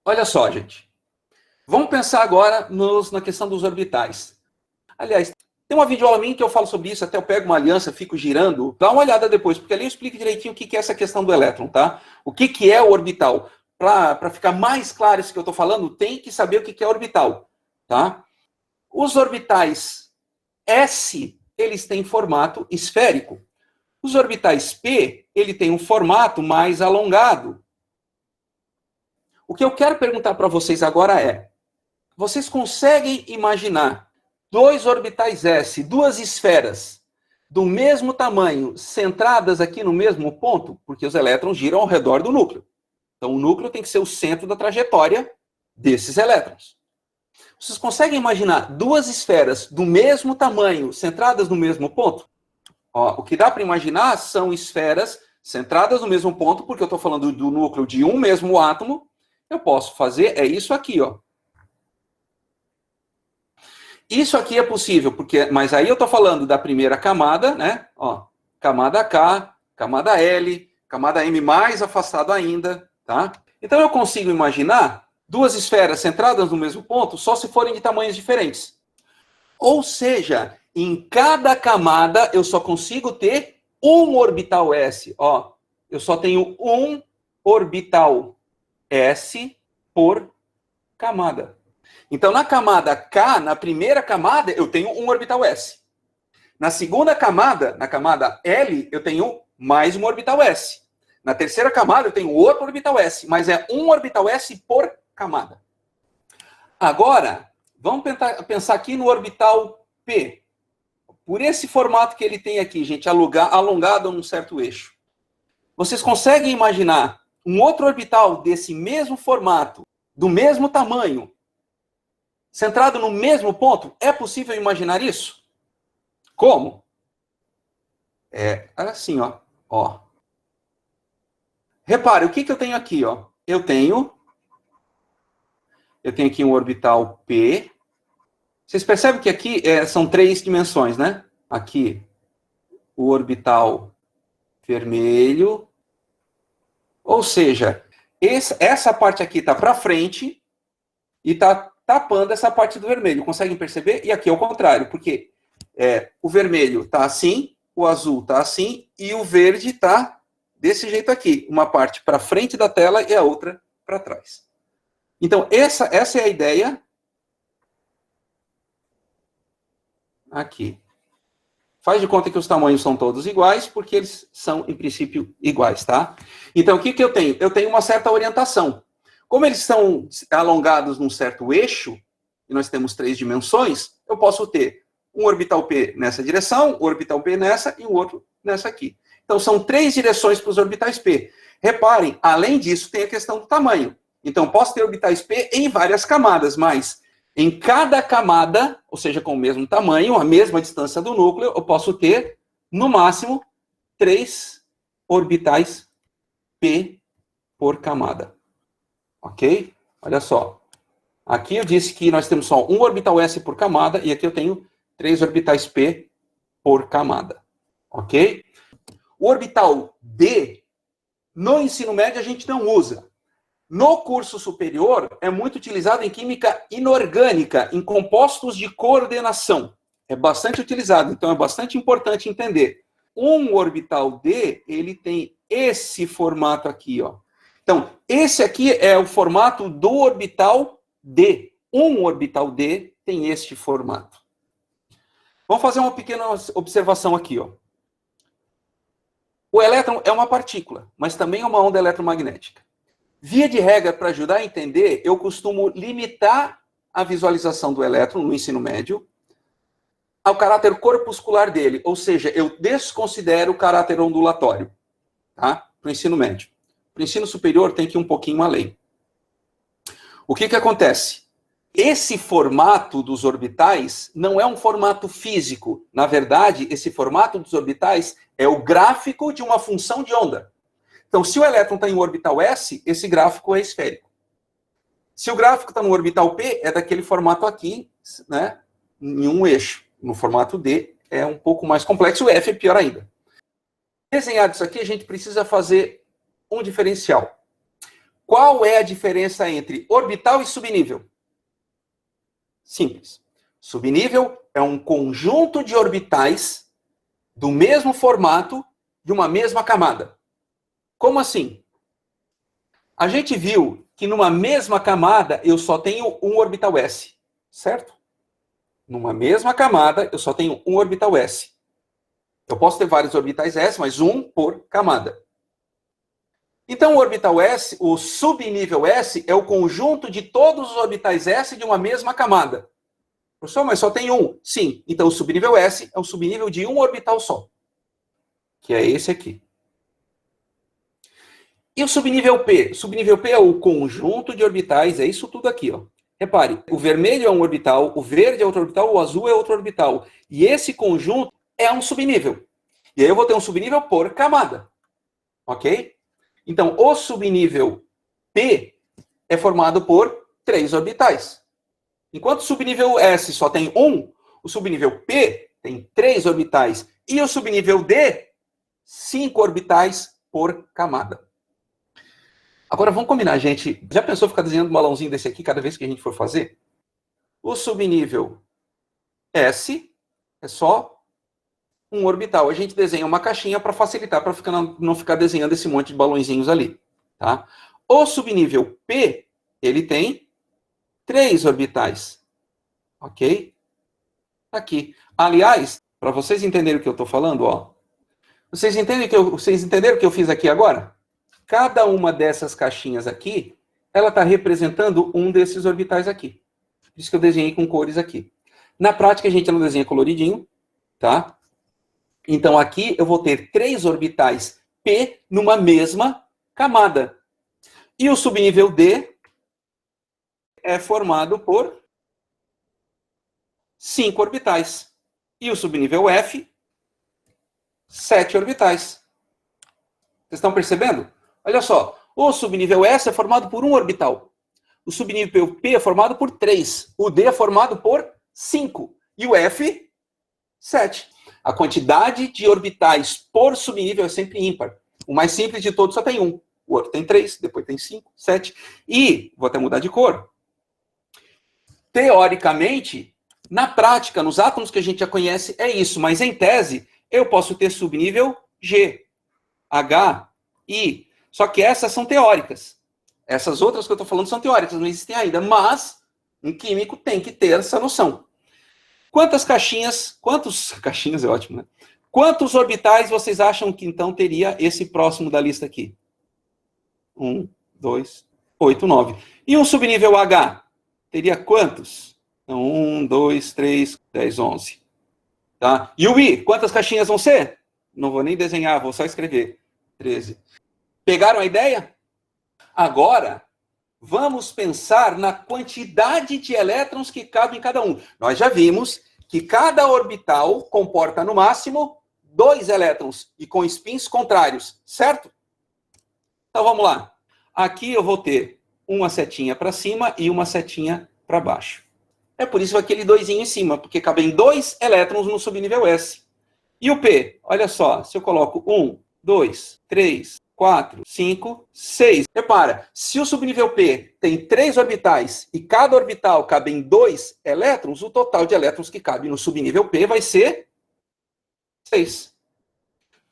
Olha só, gente. Vamos pensar agora na questão dos orbitais. Aliás, tem uma videoaula minha que eu falo sobre isso, até eu pego uma aliança, fico girando. Dá uma olhada depois, porque ali eu explico direitinho o que é essa questão do elétron, tá? O que é o orbital. Para ficar mais claro isso que eu estou falando, tem que saber o que é orbital, tá? Os orbitais S, eles têm formato esférico. Os orbitais P, ele tem um formato mais alongado. O que eu quero perguntar para vocês agora é, vocês conseguem imaginar dois orbitais S, duas esferas, do mesmo tamanho, centradas aqui no mesmo ponto? Porque os elétrons giram ao redor do núcleo. Então, o núcleo tem que ser o centro da trajetória desses elétrons. Vocês conseguem imaginar duas esferas do mesmo tamanho, centradas no mesmo ponto? Ó, o que dá para imaginar são esferas centradas no mesmo ponto, porque eu estou falando do núcleo de um mesmo átomo. Eu posso fazer, é isso aqui, ó. Isso aqui é possível, mas aí eu estou falando da primeira camada, né? Ó, camada K, camada L, camada M mais afastado ainda, tá? Então eu consigo imaginar duas esferas centradas no mesmo ponto só se forem de tamanhos diferentes. Ou seja, em cada camada eu só consigo ter um orbital S. Ó, eu só tenho um orbital S por camada. Então, na camada K, na primeira camada, eu tenho um orbital S. Na segunda camada, na camada L, eu tenho mais um orbital S. Na terceira camada, eu tenho outro orbital S, mas é um orbital S por camada. Agora, vamos pensar aqui no orbital P. Por esse formato que ele tem aqui, gente, alongado num certo eixo. Vocês conseguem imaginar um outro orbital desse mesmo formato, do mesmo tamanho, centrado no mesmo ponto? É possível imaginar isso? Como? É assim, ó. Repare, o que eu tenho aqui, ó? Eu tenho aqui um orbital P. Vocês percebem que aqui são três dimensões, né? Aqui, o orbital vermelho. Ou seja, essa parte aqui está para frente e está tapando essa parte do vermelho. Conseguem perceber? E aqui é o contrário, porque o vermelho está assim, o azul está assim e o verde está desse jeito aqui. Uma parte para frente da tela e a outra para trás. Então, essa é a ideia aqui. Faz de conta que os tamanhos são todos iguais, porque eles são, em princípio, iguais, tá? Então, o que eu tenho? Eu tenho uma certa orientação. Como eles são alongados num certo eixo, e nós temos três dimensões, eu posso ter um orbital P nessa direção, o orbital P nessa e o outro nessa aqui. Então, são três direções para os orbitais P. Reparem, além disso, tem a questão do tamanho. Então, posso ter orbitais P em várias camadas, mas em cada camada, ou seja, com o mesmo tamanho, a mesma distância do núcleo, eu posso ter, no máximo, 3 orbitais P por camada. Ok? Olha só. Aqui eu disse que nós temos só um orbital S por camada, e aqui eu tenho 3 orbitais P por camada. Ok? O orbital D, no ensino médio, a gente não usa. No curso superior, é muito utilizado em química inorgânica, em compostos de coordenação. É bastante utilizado, então é bastante importante entender. Um orbital D, ele tem esse formato aqui, ó. Então, esse aqui é o formato do orbital D. Um orbital D tem este formato. Vamos fazer uma pequena observação aqui, ó. O elétron é uma partícula, mas também é uma onda eletromagnética. Via de regra, para ajudar a entender, eu costumo limitar a visualização do elétron no ensino médio ao caráter corpuscular dele, ou seja, eu desconsidero o caráter ondulatório, tá? Para o ensino médio. Para o ensino superior tem que ir um pouquinho além. O que acontece? Esse formato dos orbitais não é um formato físico. Na verdade, esse formato dos orbitais é o gráfico de uma função de onda. Então, se o elétron está em um orbital S, esse gráfico é esférico. Se o gráfico está no orbital P, é daquele formato aqui, né, em um eixo. No formato D, é um pouco mais complexo, o F é pior ainda. Desenhado isso aqui, a gente precisa fazer um diferencial. Qual é a diferença entre orbital e subnível? Simples. Subnível é um conjunto de orbitais do mesmo formato de uma mesma camada. Como assim? A gente viu que numa mesma camada eu só tenho um orbital S, certo? Numa mesma camada eu só tenho um orbital S. Eu posso ter vários orbitais S, mas um por camada. Então o orbital S, o subnível S, é o conjunto de todos os orbitais S de uma mesma camada. Professor, mas só tem um? Sim. Então o subnível S é o subnível de um orbital só, que é esse aqui. E o subnível P? O subnível P é o conjunto de orbitais, é isso tudo aqui, ó. Repare, o vermelho é um orbital, o verde é outro orbital, o azul é outro orbital. E esse conjunto é um subnível. E aí eu vou ter um subnível por camada. Ok? Então, o subnível P é formado por 3 orbitais. Enquanto o subnível S só tem um, o subnível P tem 3 orbitais. E o subnível D, 5 orbitais por camada. Agora vamos combinar, gente. Já pensou ficar desenhando um balãozinho desse aqui cada vez que a gente for fazer? O subnível S é só um orbital. A gente desenha uma caixinha para facilitar, para não ficar desenhando esse monte de balõezinhos ali. Tá? O subnível P, ele tem 3 orbitais. Ok? Aqui. Aliás, para vocês entenderem o que eu estou falando, ó. Vocês entenderam o que eu fiz aqui agora? Cada uma dessas caixinhas aqui, ela está representando um desses orbitais aqui. Por isso que eu desenhei com cores aqui. Na prática, a gente não desenha coloridinho, tá? Então, aqui eu vou ter 3 orbitais P numa mesma camada. E o subnível D é formado por 5 orbitais. E o subnível F, 7 orbitais. Vocês estão percebendo? Olha só, o subnível S é formado por um orbital. O subnível P é formado por 3. O D é formado por 5. E o F, 7. A quantidade de orbitais por subnível é sempre ímpar. O mais simples de todos só tem um. O outro tem 3, depois tem 5, 7. E, vou até mudar de cor. Teoricamente, na prática, nos átomos que a gente já conhece, é isso. Mas em tese, eu posso ter subnível G, H, I. Só que essas são teóricas. Essas outras que eu estou falando são teóricas, não existem ainda. Mas, um químico tem que ter essa noção. Quantas caixinhas é ótimo, né? Quantos orbitais vocês acham que então teria esse próximo da lista aqui? 1, 2, 8, 9. E um subnível H? Teria quantos? 1, 2, 3, 10, 11. Tá? E o I? Quantas caixinhas vão ser? Não vou nem desenhar, vou só escrever. 13. Pegaram a ideia? Agora, vamos pensar na quantidade de elétrons que cabem em cada um. Nós já vimos que cada orbital comporta, no máximo, 2 elétrons, e com spins contrários, certo? Então, vamos lá. Aqui eu vou ter uma setinha para cima e uma setinha para baixo. É por isso aquele 2 em cima, porque cabem 2 elétrons no subnível S. E o P? Olha só, se eu coloco 1, 2, 3, 4, 5, 6. Repara, se o subnível P tem 3 orbitais e cada orbital cabe em 2 elétrons, o total de elétrons que cabe no subnível P vai ser 6.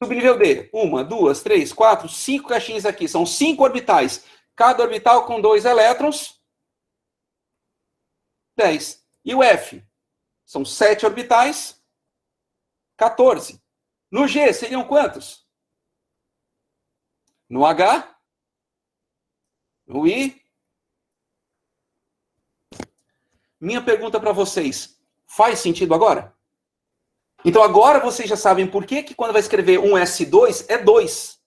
Subnível D, 1, 2, 3, 4, 5 caixinhas aqui. São 5 orbitais. Cada orbital com 2 elétrons, 10. E o F? São 7 orbitais, 14. No G, seriam quantos? No H, no I. Minha pergunta para vocês, faz sentido agora? Então agora vocês já sabem por que quando vai escrever um S2 é 2.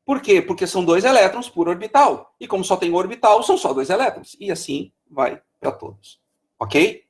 Por quê? Porque são 2 elétrons por orbital. E como só tem um orbital, são só 2 elétrons. E assim vai para todos. Ok?